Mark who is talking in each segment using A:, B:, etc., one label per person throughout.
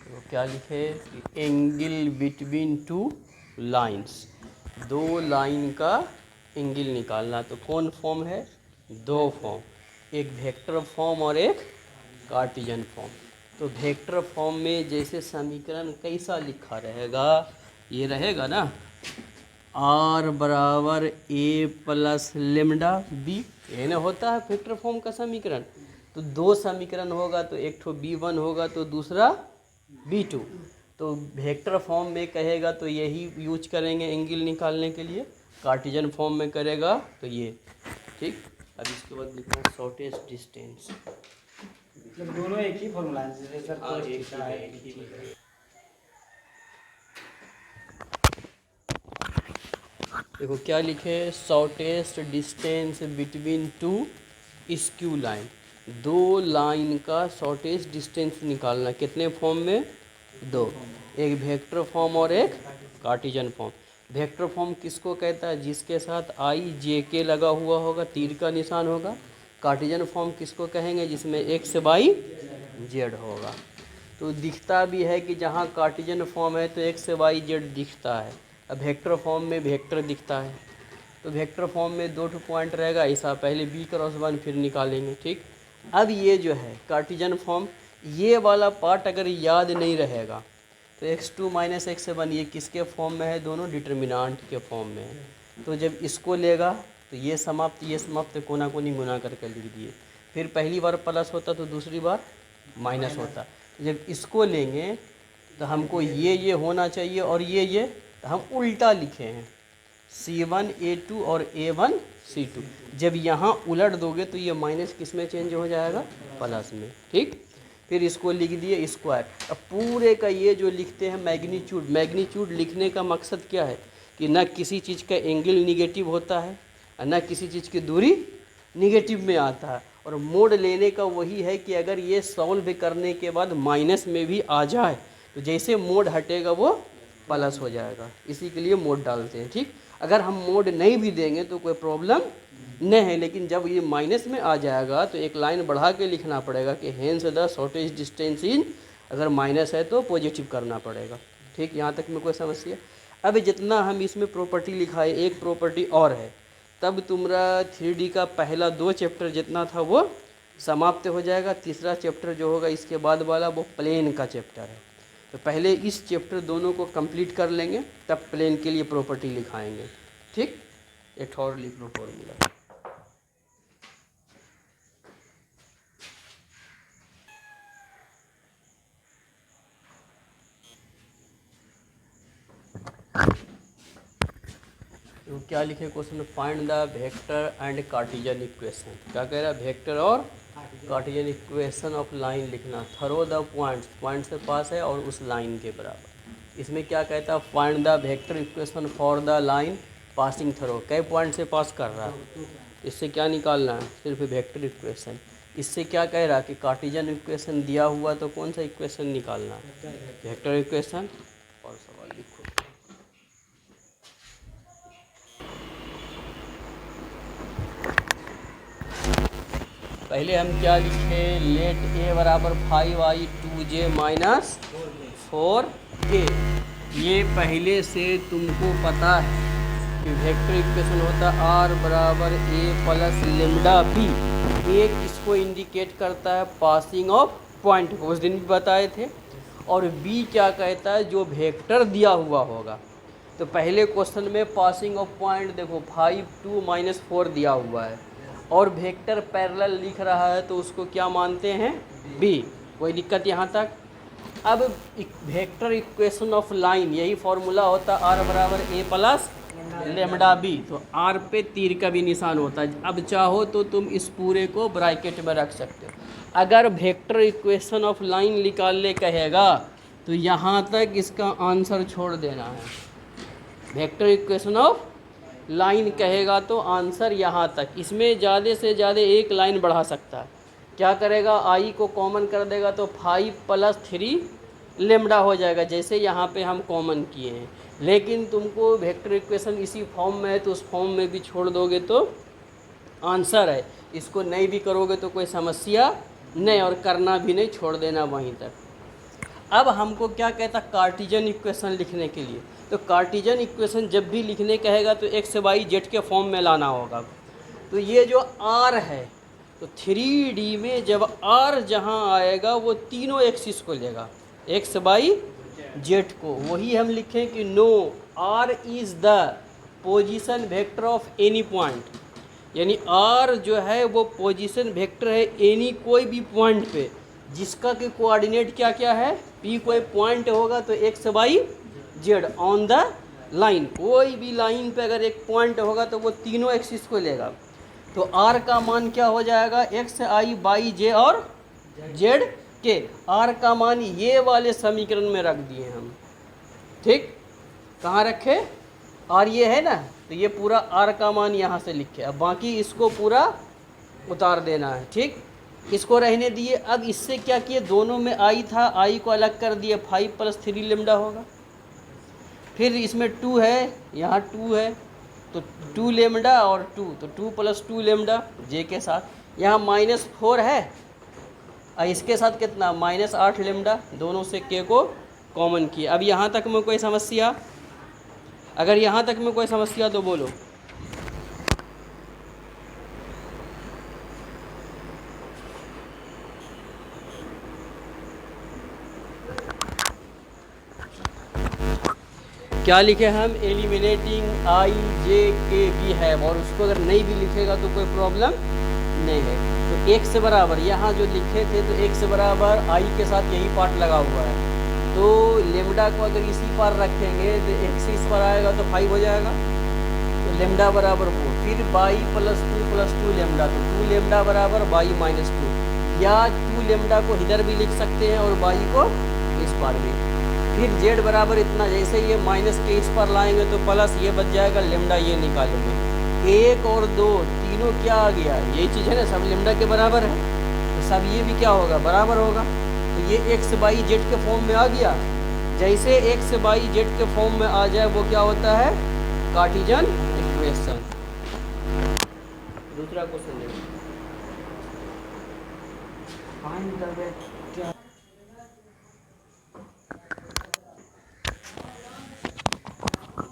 A: तो क्या लिखे कि एंगल बिटवीन टू लाइंस, दो लाइन का एंगल निकालना। तो कौन फॉर्म है? दो फॉर्म, एक वेक्टर फॉर्म और एक कार्टेशियन फॉर्म। तो वेक्टर फॉर्म में जैसे समीकरण कैसा लिखा रहेगा, ये रहेगा ना, आर बराबर ए प्लस लेमडा बी, ये ना होता है वेक्टर फॉर्म का समीकरण। तो दो समीकरण होगा, तो एक ठो B1 होगा तो दूसरा B2। तो वेक्टर फॉर्म में कहेगा तो यही यूज करेंगे एंगल निकालने के लिए, कार्टेशियन फॉर्म में करेगा तो ये। ठीक, अब इसके बाद लिखना शॉर्टेस्ट डिस्टेंस।
B: मतलब दोनों एक ही फॉर्मूला है जैसे सर
A: हाँ,
B: cos
A: एक
B: थीटा है।
A: ही है। देखो क्या लिखे, shortest distance between two skew line, दो लाइन का शॉर्टेस्ट डिस्टेंस निकालना। कितने फॉर्म में? दो, एक वेक्टर फॉर्म और एक कार्टेशियन फॉर्म। वेक्टर फॉर्म किसको कहता है? जिसके साथ आई जे के लगा हुआ होगा, तीर का निशान होगा। कार्टेशियन फॉर्म किसको कहेंगे? जिसमें एक्स वाई जेड होगा। तो दिखता भी है कि जहाँ कार्टेशियन फॉर्म है तो एक्स वाई जेड दिखता है, अब वेक्टर फॉर्म में वेक्टर दिखता है। तो वेक्टर फॉर्म में दो ठो पॉइंट रहेगा, ऐसा पहले B क्रॉस 1 फिर निकालेंगे। ठीक, अब ये जो है कार्टेशियन फॉर्म, ये वाला पार्ट अगर याद नहीं रहेगा तो x2 माइनस x1 ये किसके फॉर्म में है? दोनों डिटर्मिनांट के फॉर्म में है। तो जब इसको लेगा तो ये समाप्त कोना कोनी गुना करके लिख दिए, फिर पहली बार प्लस होता तो दूसरी बार माइनस होता। जब इसको लेंगे तो हमको ये होना चाहिए और ये तो हम उल्टा लिखे हैं, C1 A2 और A1 C2। जब यहाँ उलट दोगे तो ये माइनस किस में चेंज हो जाएगा? प्लस में। ठीक, फिर इसको लिख दिए स्क्वायर। अब पूरे का ये जो लिखते हैं मैग्नीट्यूड, मैग्नीट्यूड लिखने का मकसद क्या है कि ना किसी चीज़ का एंगल निगेटिव होता है और ना किसी चीज़ की दूरी निगेटिव में आता है। और मोड लेने का वही है कि अगर ये सॉल्व करने के बाद माइनस में भी आ जाए तो जैसे मोड हटेगा वो प्लस हो जाएगा, इसी के लिए मोड डालते हैं। ठीक, अगर हम मोड नहीं भी देंगे तो कोई प्रॉब्लम नहीं है, लेकिन जब ये माइनस में आ जाएगा तो एक लाइन बढ़ा के लिखना पड़ेगा कि hence the shortest distance in, अगर माइनस है तो पॉजिटिव करना पड़ेगा। ठीक, यहाँ तक में कोई समस्या? अब जितना हम इसमें प्रॉपर्टी लिखाए, एक प्रॉपर्टी और है, तब तुम्हारा 3D का पहला 2 चैप्टर जितना था वो समाप्त हो जाएगा। तीसरा चैप्टर जो होगा इसके बाद वाला वो प्लेन का चैप्टर है। तो पहले इस चैप्टर दोनों को कंप्लीट कर लेंगे, तब प्लेन के लिए प्रॉपर्टी लिखाएंगे। ठीक, एक और लिख लो फॉर्मूला। तो क्या लिखे क्वेश्चन में? Find the vector and Cartesian equation. क्या कह रहा है? वेक्टर और कार्टेशियन इक्वेशन ऑफ लाइन लिखना। थरो द पॉइंट्स, पॉइंट से पास है और उस लाइन के बराबर। इसमें क्या कहता है? Find the vector equation for the line passing thorough. कई पॉइंट से पास कर रहा है, इससे क्या निकालना है? सिर्फ वेक्टर इक्वेशन। इससे क्या कह रहा है कि कार्टेशियन इक्वेशन दिया हुआ तो कौन सा इक्वेशन निकालना है? Vector equation. और सवाल लिखो। पहले हम क्या लिखे? लेट ए बराबर 5i 2j माइनस 4k। ये पहले से तुमको पता है कि वेक्टर इक्वेशन होता है आर बराबर ए प्लस लेमडा बी। एक इसको इंडिकेट करता है पासिंग ऑफ पॉइंट, उस दिन भी बताए थे। और बी क्या कहता है? जो वेक्टर दिया हुआ होगा। तो पहले क्वेश्चन में पासिंग ऑफ पॉइंट देखो 5 2 माइनस 4 दिया हुआ है और वेक्टर पैरेलल लिख रहा है, तो उसको क्या मानते हैं? बी। कोई दिक्कत यहाँ तक? अब वेक्टर इक्वेशन ऑफ लाइन, यही फॉर्मूला होता है आर बराबर ए प्लस लेमडा बी। तो आर पे तीर का भी निशान होता है। अब चाहो तो तुम इस पूरे को ब्रैकेट में रख सकते हो। अगर वेक्टर इक्वेशन ऑफ लाइन निकालने कहेगा तो यहाँ तक इसका आंसर छोड़ देना है। वेक्टर इक्वेशन ऑफ लाइन कहेगा तो आंसर यहाँ तक, इसमें ज़्यादा से ज़्यादा एक लाइन बढ़ा सकता है। क्या करेगा? आई को कॉमन कर देगा तो 5 + 3 लेमडा हो जाएगा, जैसे यहाँ पे हम कॉमन किए हैं। लेकिन तुमको वेक्टर इक्वेशन इसी फॉर्म में है तो उस फॉर्म में भी छोड़ दोगे तो आंसर है। इसको नहीं भी करोगे तो कोई समस्या नहीं, और करना भी नहीं, छोड़ देना वहीं तक। अब हमको क्या कहता कार्टिजन इक्वेशन लिखने के लिए। तो कार्टिजन इक्वेशन जब भी लिखने कहेगा तो एक्स वाई जेड के फॉर्म में लाना होगा। तो ये जो आर है तो 3D में जब आर जहाँ आएगा वो तीनों एक्सिस को लेगा, एक्स वाई जेड को। वही हम लिखें कि now r is the position vector of any point, यानी आर जो है वो पोजीशन वेक्टर है एनी कोई भी पॉइंट पे जिसका कि कोऑर्डिनेट क्या क्या है, पी कोई पॉइंट होगा तो x y z on the line, कोई भी लाइन पे अगर एक पॉइंट होगा तो वो तीनों एक्सिस को लेगा। तो आर का मान क्या हो जाएगा, एक्स आई बाई जे और जेड के। आर का मान ये वाले समीकरण में रख दिए हम, ठीक। कहाँ रखे, आर ये है ना, तो ये पूरा आर का मान यहाँ से लिखे। अब बाकी इसको पूरा उतार देना है, ठीक। इसको रहने दिए। अब इससे क्या किए, दोनों में आई था, आई को अलग कर दिए, 5 + 3 लेमडा होगा। फिर इसमें 2 है, यहाँ 2 है तो 2 लेमडा और 2, तो 2 + 2 लेमडा जे के साथ। यहाँ -4 है और इसके साथ कितना -8 लेमडा, दोनों से के को कॉमन किया। अब यहाँ तक में कोई समस्या, अगर यहाँ तक में कोई समस्या तो बोलो। क्या लिखे हम, एलिमिनेटिंग आई जे के भी है, और उसको अगर नहीं भी लिखेगा तो कोई प्रॉब्लम नहीं है। तो एक से बराबर यहाँ जो लिखे थे तो एक से बराबर आई के साथ यही पार्ट लगा हुआ है, तो लेमडा को अगर इसी पर रखेंगे तो एक से इस पर आएगा तो 5 हो जाएगा, तो लेमडा बराबर 4। फिर बाई + 2 लेमडा, तो 2 लेमडा बराबर बाई -2, या 2 लेमडा को इधर भी लिख सकते हैं और बाई को इस पर भी। फिर जेड बराबर इतना, जैसे ये माइनस के इस पर लाएंगे तो प्लस ये बच जाएगा, लेमडा ये निकालेंगे। 1 और 2 तीनों क्या आ गया, यही चीज़ है ना, सब लेमडा के बराबर है, तो सब ये भी क्या होगा, बराबर होगा। तो ये एक्स बाई जेड के फॉर्म में आ गया। जैसे एक्स बाई जेड के फॉर्म में आ जाए वो क्या होता है, कार्टिजन इक्वेशन। दूसरा क्वेश्चन देखो,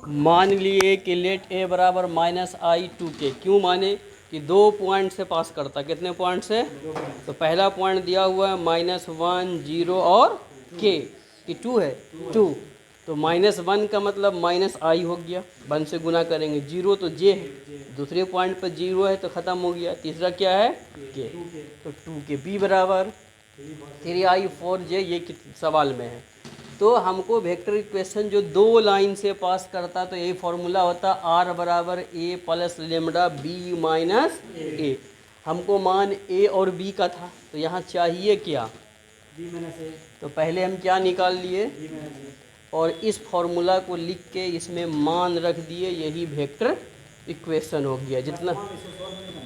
A: मान लिए कि लेट ए बराबर -i2k। क्यों माने कि 2 पॉइंट से पास करता, कितने पॉइंट से, तो पहला पॉइंट दिया हुआ है -1 0 और k कि 2 है 2, तो -1 का मतलब -i हो गया, 1 से गुना करेंगे, 0 तो j है, दूसरे पॉइंट पर 0 है तो ख़त्म हो गया, तीसरा क्या है k, तो 2k b बराबर 3i 4j, ये सवाल में है। तो हमको वेक्टर इक्वेशन जो 2 लाइन से पास करता तो यही फॉर्मूला होता, आर बराबर ए प्लस लेमडा बी माइनस ए। हमको मान ए और बी का था, तो यहाँ चाहिए क्या, तो पहले हम क्या निकाल लिए, और इस फॉर्मूला को लिख के इसमें मान रख दिए, यही वेक्टर इक्वेशन हो गया। जितना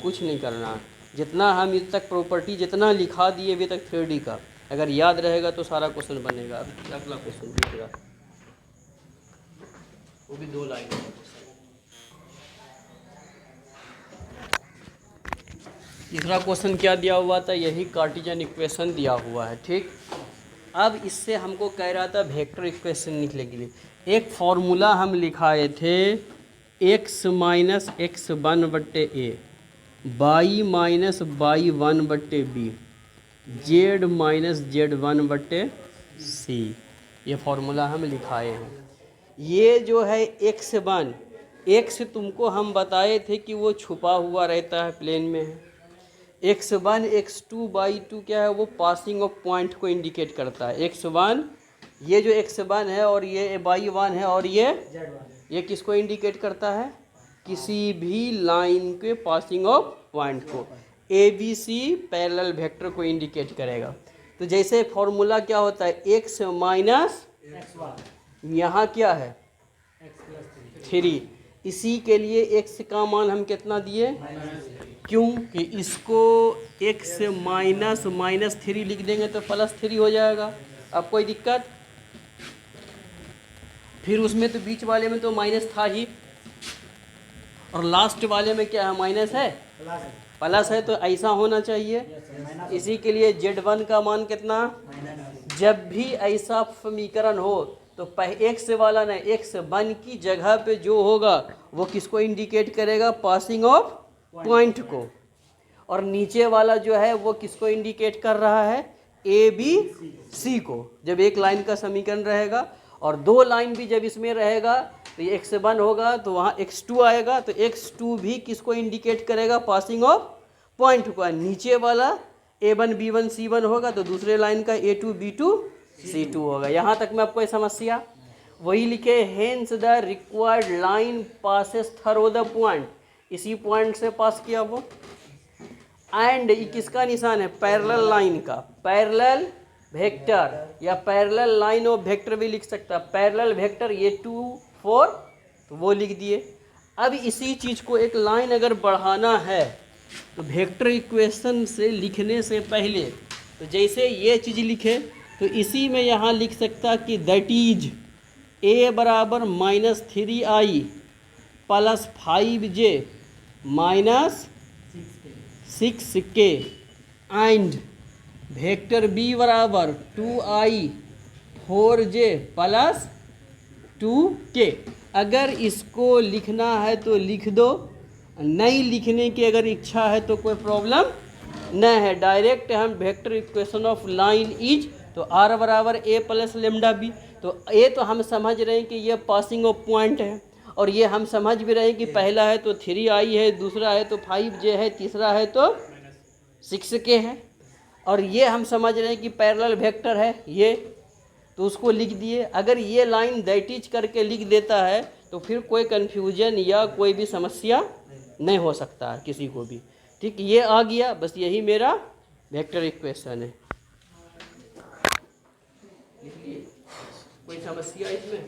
A: कुछ नहीं करना, जितना हम इस तक प्रॉपर्टी जितना लिखा दिए अभी तक 3D का, अगर याद रहेगा तो सारा क्वेश्चन बनेगा। अगला क्वेश्चन दूसरा, वो भी 2 लाइन का क्वेश्चन। तीसरा क्वेश्चन क्या दिया हुआ था, यही कार्टिजन इक्वेशन दिया हुआ है, ठीक। अब इससे हमको कह रहा था वेक्टर इक्वेशन लिखने के लिए एक फॉर्मूला हम लिखाए थे, x - x1/a by -y1/b z - z1/c, ये फॉर्मूला हम लिखाए हैं। ये जो है x1, x तुमको हम बताए थे कि वो छुपा हुआ रहता है, प्लेन में है। x1 x2/2 क्या है, वो पासिंग ऑफ पॉइंट को इंडिकेट करता है। x1, ये जो x1 है और ये y1 है और ये किसको इंडिकेट करता है, किसी भी लाइन के पासिंग ऑफ पॉइंट को। ABC पैरेलल वेक्टर को इंडिकेट करेगा। तो जैसे फॉर्मूला क्या होता है, x माइनस यहाँ क्या है 3, इसी के लिए x का मान हम कितना दिए, क्यों कि इसको x -3 लिख देंगे तो +3 हो जाएगा। अब कोई दिक्कत, फिर उसमें तो बीच वाले में तो माइनस था ही, और लास्ट वाले में क्या है, माइनस है, प्लस है, तो ऐसा होना चाहिए। इसी के लिए Z1 का मान कितना, जब भी ऐसा समीकरण हो तो x वाला ना x1 की जगह पे जो होगा वो किसको इंडिकेट करेगा, पासिंग ऑफ पॉइंट को, और नीचे वाला जो है वो किसको इंडिकेट कर रहा है, ए बी सी को। जब एक लाइन का समीकरण रहेगा और दो लाइन भी जब इसमें रहेगा तो ये x1 होगा तो वहाँ x2 आएगा, तो x2 भी किसको इंडिकेट करेगा, पासिंग ऑफ पॉइंट को। नीचे वाला a1 b1 c1 होगा तो दूसरे लाइन का a2 b2 c2 होगा। यहाँ तक में आपको समस्या वही लिखे, hence the required line passes through the point, इसी पॉइंट से पास किया वो। एंड किसका निशान है, पैरेलल लाइन का, पैरेलल वेक्टर या पैरेलल लाइन ऑफ वेक्टर भी लिख सकता है, पैरेलल वेक्टर ये 2 4 तो वो लिख दिए। अब इसी चीज़ को एक लाइन अगर बढ़ाना है तो वेक्टर इक्वेशन से लिखने से पहले तो जैसे ये चीज़ लिखे तो इसी में यहाँ लिख सकता कि दैट इज a बराबर -3i + 5j - 6k and vector b बराबर 2i 4j + 2k। अगर इसको लिखना है तो लिख दो, नहीं लिखने की अगर इच्छा है तो कोई प्रॉब्लम न है। डायरेक्ट हम vector equation of line is तो r बराबर a + λb, तो a तो हम समझ रहे हैं कि ये पासिंग ऑफ पॉइंट है, और ये हम समझ भी रहे हैं कि पहला है तो 3i है, दूसरा है तो 5j है, तीसरा है तो 6k है, और ये हम समझ रहे हैं कि पैरेलल वेक्टर है ये, तो उसको लिख दिए। अगर ये लाइन दैट इज करके लिख देता है तो फिर कोई कन्फ्यूजन या कोई भी समस्या नहीं हो सकता है किसी को भी। ठीक, ये आ गया, बस यही मेरा वेक्टर इक्वेशन है। कोई समस्या इसमें?